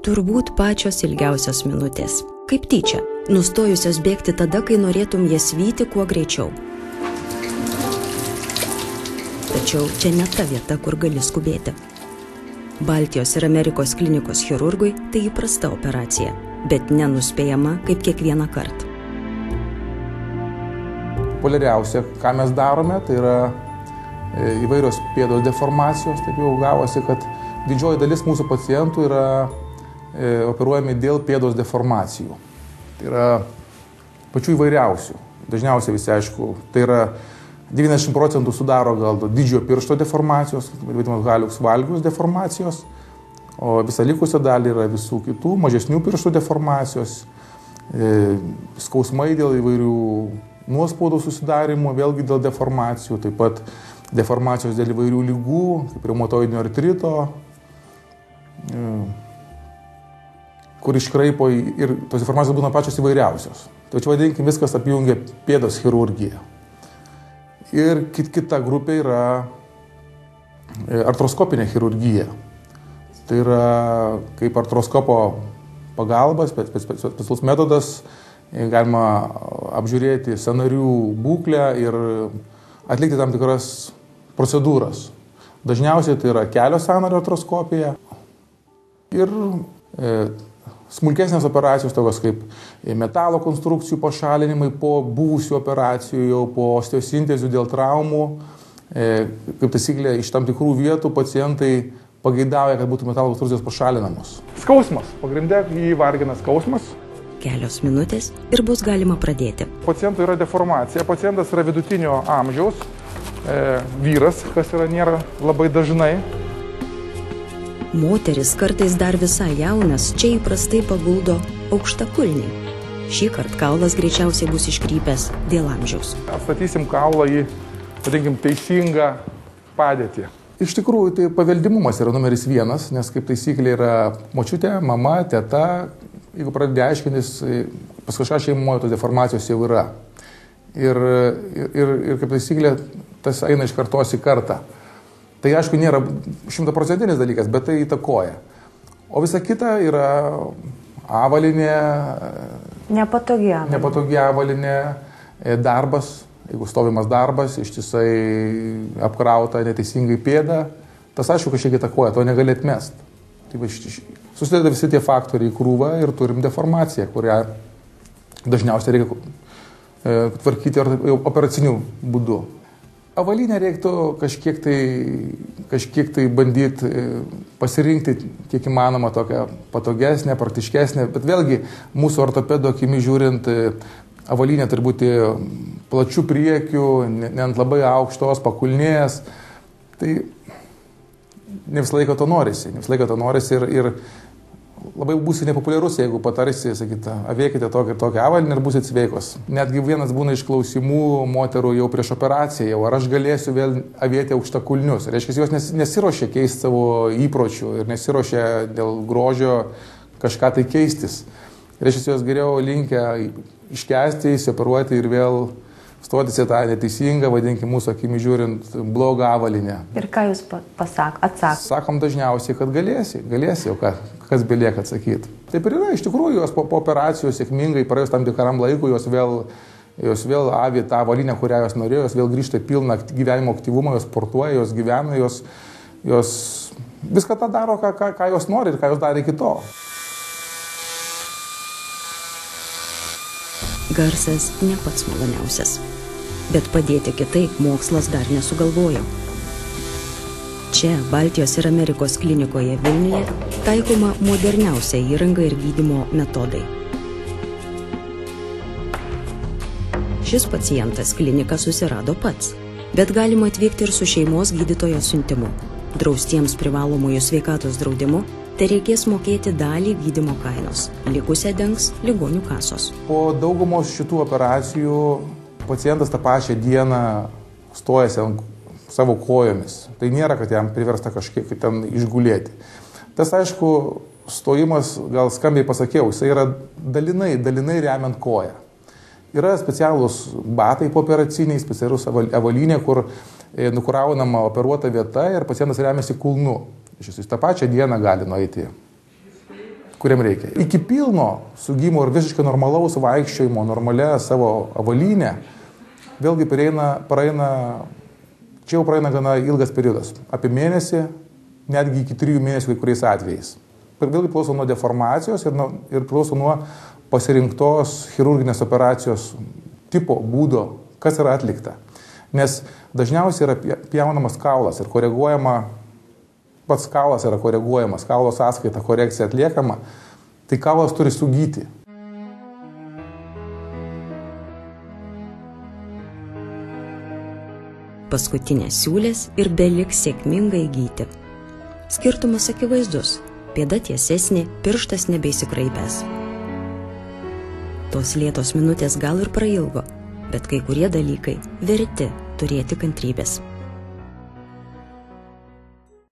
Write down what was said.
Turbūt pačios ilgiausios minutės. Kaip tyčia, nustojusios bėgti tada, kai norėtum jas vyti kuo greičiau. Tačiau čia ne ta vieta, kur gali skubėti. Baltijos ir Amerikos klinikos chirurgui tai įprasta operacija, bet nenuspėjama kaip kiekvieną kartą. Populiariausia, ką mes darome, tai yra įvairios pėdos deformacijos. Taip jau gavosi, kad didžioji dalis mūsų pacientų yra operuojami dėl pėdos deformacijų. Tai yra pačių įvairiausių. Dažniausiai visi, aišku, tai yra 90% sudaro gal didžiojo piršto deformacijos, vadinamas haliux valgus deformacijos, o visą likusią dalį yra visų kitų mažesnių pirštų deformacijos, skausmai dėl įvairių nuospaudų susidarimo, vėlgi dėl deformacijų, taip pat deformacijos dėl įvairių ligų, kaip reumatoidinio artrito, kur iškraipo ir tos deformacijos būna pačios įvairiausios. Tačiau vadinkim, viskas apjungia pėdos chirurgiją. Ir kita grupė yra artroskopinė chirurgija. Tai yra kaip artroskopo pagalba, specialus metodas, galima apžiūrėti sąnarių būklę ir atlikti tam tikras procedūras. Dažniausiai tai yra kelio sąnario artroskopija ir smulkesnės operacijos, tokios kaip metalo konstrukcijų pašalinimai po buvusių operacijų, jau po osteosintezių dėl traumų. Kaip taisyklė, iš tam tikrų vietų pacientai pageidauja, kad būtų metalo konstrukcijos pašalinamos. Skausmas. Pagrinde jį vargina skausmas. Kelios minutės ir bus galima pradėti. Pacientų yra deformacija. Pacientas yra vidutinio amžiaus, vyras, kas nėra labai dažnai. Moteris, kartais dar visai jaunas, čia įprastai paguldo aukštakulniai. Šį kartą kaulas greičiausiai bus iškrypęs dėl amžiaus. Atstatysim kaulą į, vadinkim, teisingą padėtį. Iš tikrųjų, tai paveldimumas yra numeris 1, nes kaip taisyklė yra močiutė, mama, teta. Jeigu pradedi aiškintis, pas kažką šeimoje tos deformacijos jau yra. Ir kaip taisyklė, tas eina iš kartos į kartą. Tai aišku, nėra 100% dalykas, bet tai įtakoja. O visa kita yra avalinė, nepatogi avalinė, darbas, jeigu stovimas darbas, ištisai apkrauta neteisingai pėda, tas aišku kažkiek įtakoja, to negali atmesti. Tai susideda visi tie faktoriai į krūvą ir turim deformaciją, kurią dažniausiai reikia tvarkyti operaciniu būdu. Avalinę reiktų kažkiek tai bandyti pasirinkti kiek įmanoma tokią patogesnę, praktiškesnę, bet vėlgi mūsų ortopedo akimi žiūrint, avalinė turi būti plačių priekių, ne ant labai aukštos pakulnės. Tai ne visą laiką to norisi ir labai būsi nepopuliarus, jeigu patarsi, sakyti, avėkite tokią avalynę ir būsit sveikos. Netgi vienas būna iš klausimų moterų jau prieš operaciją, ar aš galėsiu vėl avėti aukštakulnius. Reiškia, jos nesiruošia keisti savo įpročių ir nesiruošia dėl grožio kažką tai keistis. Reiškia, jos geriau linkę iškęsti, įsioperuoti ir vėl stotis į tą neteisingą, vadinkim mūsų akimi žiūrint, blogą avalynę. Ir ką jūs atsakot? Sakom dažniausiai, kad galėsi, jau kas belieka atsakyti. Taip ir yra, iš tikrųjų, jos po operacijos sėkmingai, praėjus tam tikram laikui, jos vėl avi tą avalynę, kurią jos norėjo, jos vėl grįžta į pilną gyvenimo aktyvumą, jos sportuoja, jos gyvena, jos viską tą daro, ką jos nori ir ką jos darė iki to. Garsas ne pats maloniausias, bet padėti kitaip mokslas dar nesugalvojo. Čia, Baltijos ir Amerikos klinikoje Vilniuje, taikoma moderniausia įranga ir gydymo metodai. Šis pacientas kliniką susirado pats, bet galima atvykti ir su šeimos gydytojo siuntimu. Draustiems privalomųjų sveikatos draudimu tai reikės mokėti dalį gydymo kainos. Likusią dengs ligonių kasos. Po daugumos šitų operacijų pacientas tą pačią dieną stojasi ant savo kojomis. Tai nėra, kad jam priversta kažkiek ten išgulėti. Tas, aišku, stojimas, gal skambiai pasakiau, jisai yra dalinai remiant koją. Yra specialūs batai pooperaciniai, specialus avalynė, kur nukuraunama operuota vieta ir pacientas remiasi kulnu. Jis tą pačią dieną gali nueiti kuriam reikia. Iki pilno sugimo ir visiškai normalaus vaikščiojimo, normalia savo avalinė, vėlgi čia jau praeina gana ilgas periodas. Apie mėnesį, netgi iki 3 mėnesių kai kuriais atvejais. Vėlgi priklauso nuo deformacijos ir priklauso nuo pasirinktos chirurginės operacijos tipo, būdo, kas yra atlikta. Nes dažniausiai yra pjaunamas kaulas ir koreguojama, pats kaulas yra koreguojamas, kaulo sąskaita, korekcija atliekama, tai kaulas turi sugyti. Paskutinės siūlės ir beliks sėkmingai gyti. Skirtumas akivaizdus, pėda tiesesnė, pirštas nebeįsikraipęs. Tos lėtos minutės gal ir prailgo, bet kai kurie dalykai verti turėti kantrybės.